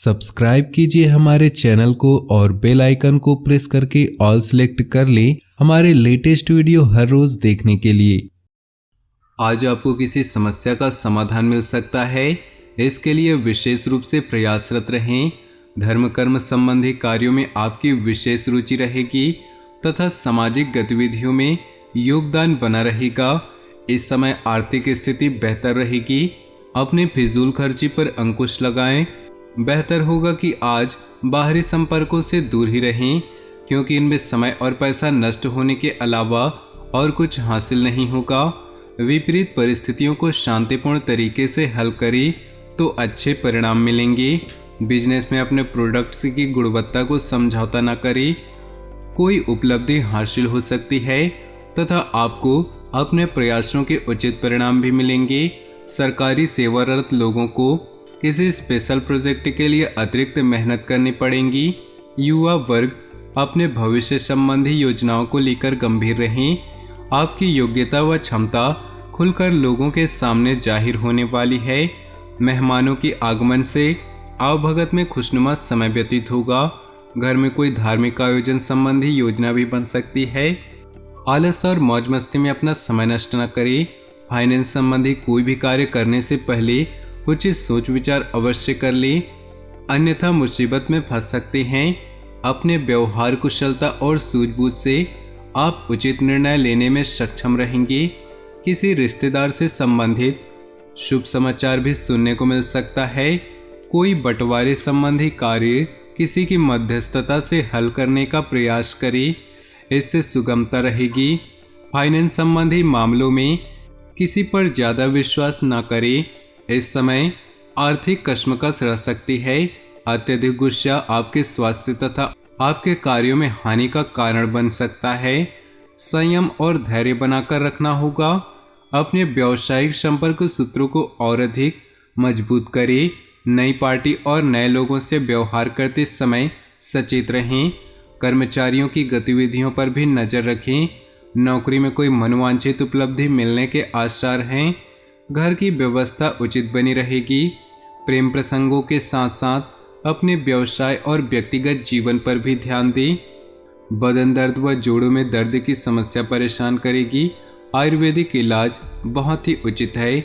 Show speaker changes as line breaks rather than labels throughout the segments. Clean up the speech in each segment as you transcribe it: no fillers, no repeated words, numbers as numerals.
Subscribe कीजिए हमारे channel को और बेल आइकन को प्रेस करके ऑल सेलेक्ट कर लें हमारे लेटेस्ट वीडियो हर रोज देखने के लिए। आज आपको किसी समस्या का समाधान मिल सकता है, इसके लिए विशेष रूप से प्रयासरत रहें। धर्म कर्म संबंधी कार्यों में आपकी विशेष रुचि रहेगी तथा सामाजिक गतिविधियों में योगदान बना रहेगा। इस समय आर्थिक स्थिति बेहतर रहेगी। अपने फिजूल खर्ची पर अंकुश लगाएं। बेहतर होगा कि आज बाहरी संपर्कों से दूर ही रहें, क्योंकि इनमें समय और पैसा नष्ट होने के अलावा और कुछ हासिल नहीं होगा। विपरीत परिस्थितियों को शांतिपूर्ण तरीके से हल करें तो अच्छे परिणाम मिलेंगे। बिजनेस में अपने प्रोडक्ट्स की गुणवत्ता को समझौता न करें। कोई उपलब्धि हासिल हो सकती है तथा आपको अपने प्रयासों के उचित परिणाम भी मिलेंगे। सरकारी सेवारत लोगों को किसी स्पेशल प्रोजेक्ट के लिए अतिरिक्त मेहनत करनी पड़ेगी। युवा वर्ग अपने भविष्य संबंधी योजनाओं को लेकर गंभीर रहें। आपकी योग्यता व क्षमता खुलकर लोगों के सामने जाहिर होने वाली है। मेहमानों के आगमन से आवभगत में खुशनुमा समय व्यतीत होगा। घर में कोई धार्मिक आयोजन संबंधी योजना भी बन सकती है। आलस और मौज मस्ती में अपना समय नष्ट न करें। फाइनेंस संबंधी कोई भी कार्य करने से पहले उचित सोच विचार अवश्य कर लें, अन्यथा मुसीबत में फंस सकते हैं। अपने व्यवहार कुशलता और सूझबूझ से आप उचित निर्णय लेने में सक्षम रहेंगे। किसी रिश्तेदार से संबंधित शुभ समाचार भी सुनने को मिल सकता है। कोई बंटवारे संबंधी कार्य किसी की मध्यस्थता से हल करने का प्रयास करें, इससे सुगमता रहेगी। फाइनेंस संबंधी मामलों में किसी पर ज़्यादा विश्वास न करें। इस समय आर्थिक कश्मकश रह सकती है। अत्यधिक गुस्सा आपके स्वास्थ्य तथा आपके कार्यों में हानि का कारण बन सकता है। संयम और धैर्य बनाकर रखना होगा। अपने व्यावसायिक संपर्क सूत्रों को और अधिक मजबूत करें। नई पार्टी और नए लोगों से व्यवहार करते समय सचेत रहें। कर्मचारियों की गतिविधियों पर भी नज़र रखें। नौकरी में कोई मनोवांछित उपलब्धि मिलने के आसार हैं। घर की व्यवस्था उचित बनी रहेगी। प्रेम प्रसंगों के साथ साथ अपने व्यवसाय और व्यक्तिगत जीवन पर भी ध्यान दें। बदन दर्द व जोड़ों में दर्द की समस्या परेशान करेगी। आयुर्वेदिक इलाज बहुत ही उचित है।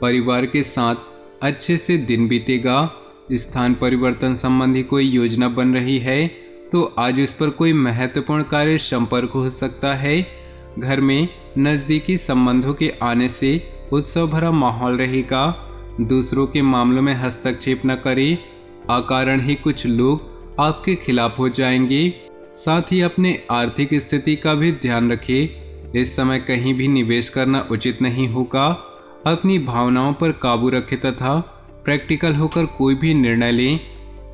परिवार के साथ अच्छे से दिन बीतेगा। स्थान परिवर्तन संबंधी कोई योजना बन रही है तो आज इस पर कोई महत्वपूर्ण कार्य संपर्क हो सकता है। घर में नज़दीकी संबंधों के आने से उत्सव भरा माहौल रहेगा। दूसरों के मामलों में हस्तक्षेप न करें, अकारण ही कुछ लोग आपके खिलाफ हो जाएंगे। साथ ही अपने आर्थिक स्थिति का भी ध्यान रखें। इस समय कहीं भी निवेश करना उचित नहीं होगा। अपनी भावनाओं पर काबू रखें तथा प्रैक्टिकल होकर कोई भी निर्णय लें।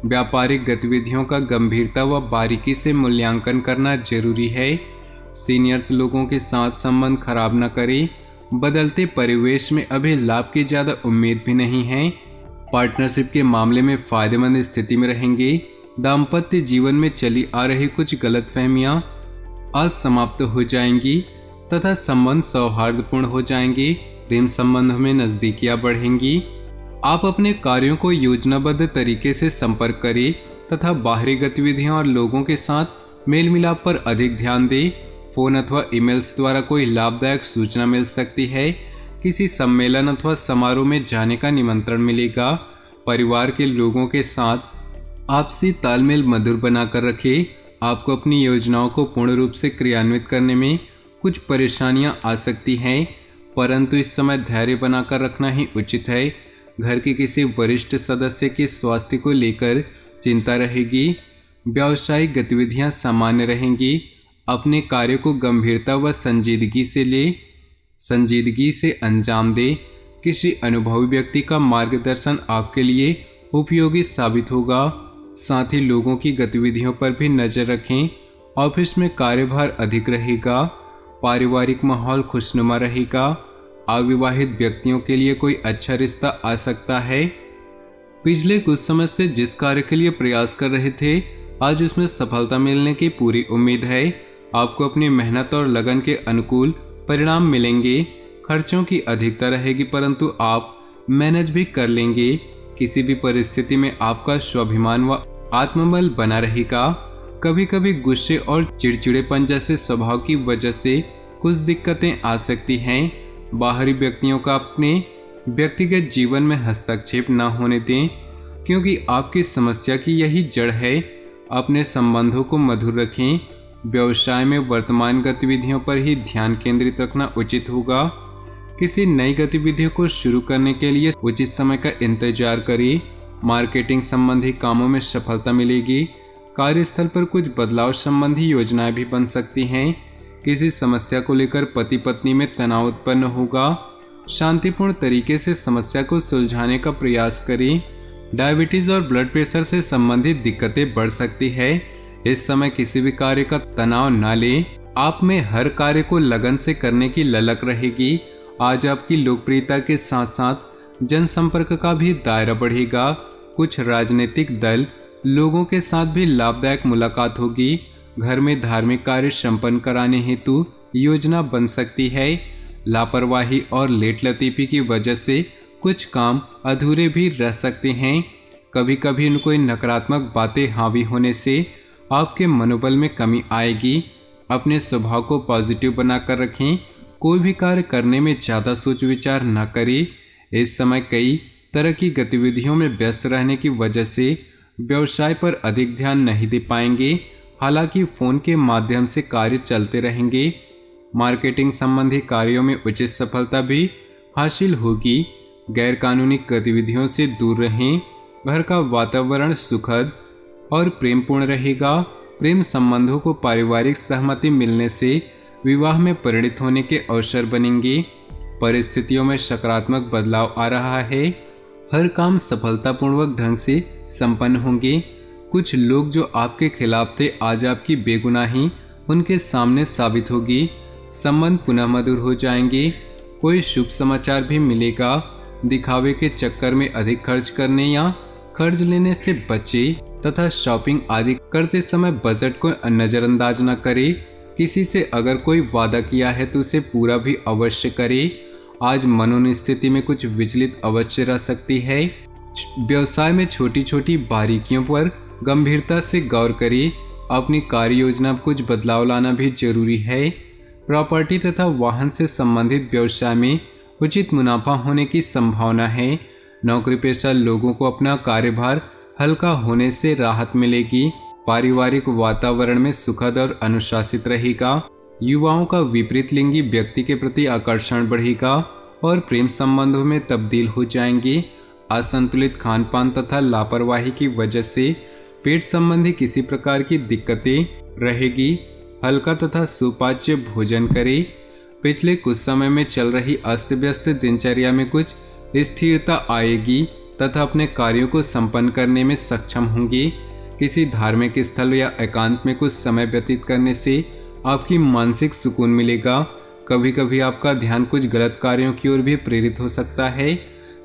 व्यापारिक गतिविधियों का गंभीरता व बारीकी से मूल्यांकन करना जरूरी है। सीनियर्स लोगों के साथ संबंध खराब न करें। बदलते परिवेश में अभी लाभ की ज़्यादा उम्मीद भी नहीं है। पार्टनरशिप के मामले में फायदेमंद स्थिति में रहेंगे। दाम्पत्य जीवन में चली आ रही कुछ गलतफहमियां आज समाप्त हो जाएंगी तथा संबंध सौहार्दपूर्ण हो जाएंगे। प्रेम संबंधों में नज़दीकियां बढ़ेंगी। आप अपने कार्यों को योजनाबद्ध तरीके से संपर्क करें तथा बाहरी गतिविधियों और लोगों के साथ मेल मिलाप पर अधिक ध्यान दें। फ़ोन अथवा ईमेल्स द्वारा कोई लाभदायक सूचना मिल सकती है। किसी सम्मेलन अथवा समारोह में जाने का निमंत्रण मिलेगा। परिवार के लोगों के साथ आपसी तालमेल मधुर बनाकर रखें। आपको अपनी योजनाओं को पूर्ण रूप से क्रियान्वित करने में कुछ परेशानियां आ सकती हैं, परंतु इस समय धैर्य बनाकर रखना ही उचित है। घर के किसी वरिष्ठ सदस्य के स्वास्थ्य को लेकर चिंता रहेगी। व्यावसायिक गतिविधियां सामान्य रहेंगी। अपने कार्य को गंभीरता व संजीदगी से अंजाम दें। किसी अनुभवी व्यक्ति का मार्गदर्शन आपके लिए उपयोगी साबित होगा। साथ ही लोगों की गतिविधियों पर भी नज़र रखें। ऑफिस में कार्यभार अधिक रहेगा। पारिवारिक माहौल खुशनुमा रहेगा। अविवाहित व्यक्तियों के लिए कोई अच्छा रिश्ता आ सकता है। पिछले कुछ समय से जिस कार्य के लिए प्रयास कर रहे थे, आज उसमें सफलता मिलने की पूरी उम्मीद है। आपको अपनी मेहनत और लगन के अनुकूल परिणाम मिलेंगे। खर्चों की अधिकता रहेगी, परंतु आप मैनेज भी कर लेंगे। किसी भी परिस्थिति में आपका स्वाभिमान व आत्मबल बना रहेगा। कभी कभी गुस्से और चिड़चिड़ेपन जैसे स्वभाव की वजह से कुछ दिक्कतें आ सकती हैं। बाहरी व्यक्तियों का अपने व्यक्तिगत जीवन में हस्तक्षेप न होने दें, क्योंकि आपकी समस्या की यही जड़ है। अपने संबंधों को मधुर रखें। व्यवसाय में वर्तमान गतिविधियों पर ही ध्यान केंद्रित रखना उचित होगा। किसी नई गतिविधियों को शुरू करने के लिए उचित समय का इंतजार करें। मार्केटिंग संबंधी कामों में सफलता मिलेगी। कार्यस्थल पर कुछ बदलाव संबंधी योजनाएं भी बन सकती हैं। किसी समस्या को लेकर पति पत्नी में तनाव उत्पन्न होगा। शांतिपूर्ण तरीके से समस्या को सुलझाने का प्रयास करें। डायबिटीज और ब्लड प्रेशर से संबंधित दिक्कतें बढ़ सकती है। इस समय किसी भी कार्य का तनाव न लें। आप में हर कार्य को लगन से करने की ललक रहेगी। आज आपकी लोकप्रियता के साथ साथ जनसंपर्क का भी दायरा बढ़ेगा। कुछ राजनीतिक दल लोगों के साथ भी लाभदायक मुलाकात होगी। घर में धार्मिक कार्य संपन्न कराने हेतु योजना बन सकती है। लापरवाही और लेट लतीफी की वजह से कुछ काम अधूरे भी रह सकते हैं। कभी कभी उन कोई नकारात्मक बातें हावी होने से आपके मनोबल में कमी आएगी। अपने स्वभाव को पॉजिटिव बनाकर रखें। कोई भी कार्य करने में ज़्यादा सोच विचार न करें। इस समय कई तरह की गतिविधियों में व्यस्त रहने की वजह से व्यवसाय पर अधिक ध्यान नहीं दे पाएंगे। हालांकि फ़ोन के माध्यम से कार्य चलते रहेंगे। मार्केटिंग संबंधी कार्यों में उचित सफलता भी हासिल होगी। गैरकानूनी गतिविधियों से दूर रहें। घर का वातावरण सुखद और प्रेमपूर्ण रहेगा। प्रेम संबंधों को पारिवारिक सहमति मिलने से विवाह में परिणत होने के अवसर बनेंगे। परिस्थितियों में सकारात्मक बदलाव आ रहा है। हर काम सफलतापूर्वक ढंग से संपन्न होंगे। कुछ लोग जो आपके खिलाफ थे, आज आपकी बेगुनाही उनके सामने साबित होगी। संबंध पुनः मधुर हो जाएंगे। कोई शुभ समाचार भी मिलेगा। दिखावे के चक्कर में अधिक खर्च करने या कर्ज लेने से बचे तथा शॉपिंग आदि करते समय बजट को नज़रअंदाज न करें। किसी से अगर कोई वादा किया है तो उसे पूरा भी अवश्य करें। आज मनोस्थिति में कुछ विचलित अवश्य रह सकती है। व्यवसाय में छोटी छोटी बारीकियों पर गंभीरता से गौर करें। अपनी कार्य योजना में कुछ बदलाव लाना भी जरूरी है। प्रॉपर्टी तथा वाहन से संबंधित व्यवसाय में उचित मुनाफा होने की संभावना है। नौकरी पेशा लोगों को अपना कार्यभार हल्का होने से राहत मिलेगी। पारिवारिक वातावरण में सुखद और अनुशासित रहेगा। युवाओं का विपरीत लिंगी व्यक्ति के प्रति आकर्षण बढ़ेगा और प्रेम संबंधों में तब्दील हो जाएंगे। असंतुलित खान पान तथा लापरवाही की वजह से पेट संबंधी किसी प्रकार की दिक्कतें रहेगी। हल्का तथा सुपाच्य भोजन करें। पिछले कुछ समय में चल रही अस्त व्यस्त दिनचर्या में कुछ स्थिरता आएगी तथा अपने कार्यों को संपन्न करने में सक्षम होंगी। किसी धार्मिक स्थल या एकांत में कुछ समय व्यतीत करने से आपकी मानसिक सुकून मिलेगा। कभी कभी आपका ध्यान कुछ गलत कार्यों की ओर भी प्रेरित हो सकता है।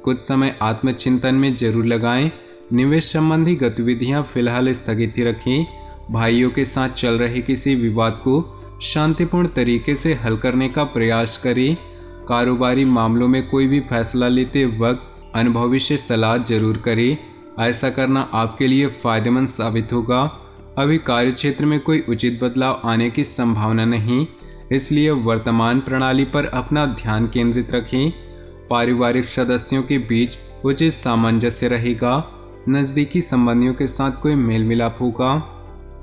कुछ समय आत्मचिंतन में जरूर लगाएं। निवेश संबंधी गतिविधियां फिलहाल स्थगित ही रखें। भाइयों के साथ चल रहे किसी विवाद को शांतिपूर्ण तरीके से हल करने का प्रयास करें। कारोबारी मामलों में कोई भी फैसला लेते वक्त अनुभवी से सलाह जरूर करें। ऐसा करना आपके लिए फायदेमंद साबित होगा। अभी कार्यक्षेत्र में कोई उचित बदलाव आने की संभावना नहीं, इसलिए वर्तमान प्रणाली पर अपना ध्यान केंद्रित रखें। पारिवारिक सदस्यों के बीच उचित सामंजस्य रहेगा। नज़दीकी संबंधियों के साथ कोई मेल मिलाप होगा।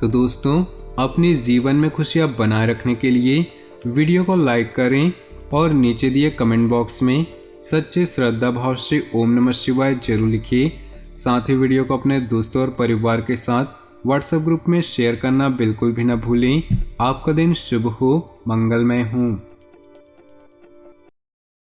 तो दोस्तों, अपने जीवन में खुशियां बनाए रखने के लिए वीडियो को लाइक करें और नीचे दिए कमेंट बॉक्स में सच्चे श्रद्धा भाव से ओम नमः शिवाय जरूर लिखिए। साथ ही वीडियो को अपने दोस्तों और परिवार के साथ व्हाट्सएप ग्रुप में शेयर करना बिल्कुल भी न भूलें। आपका दिन शुभ हो, मंगलमय हो।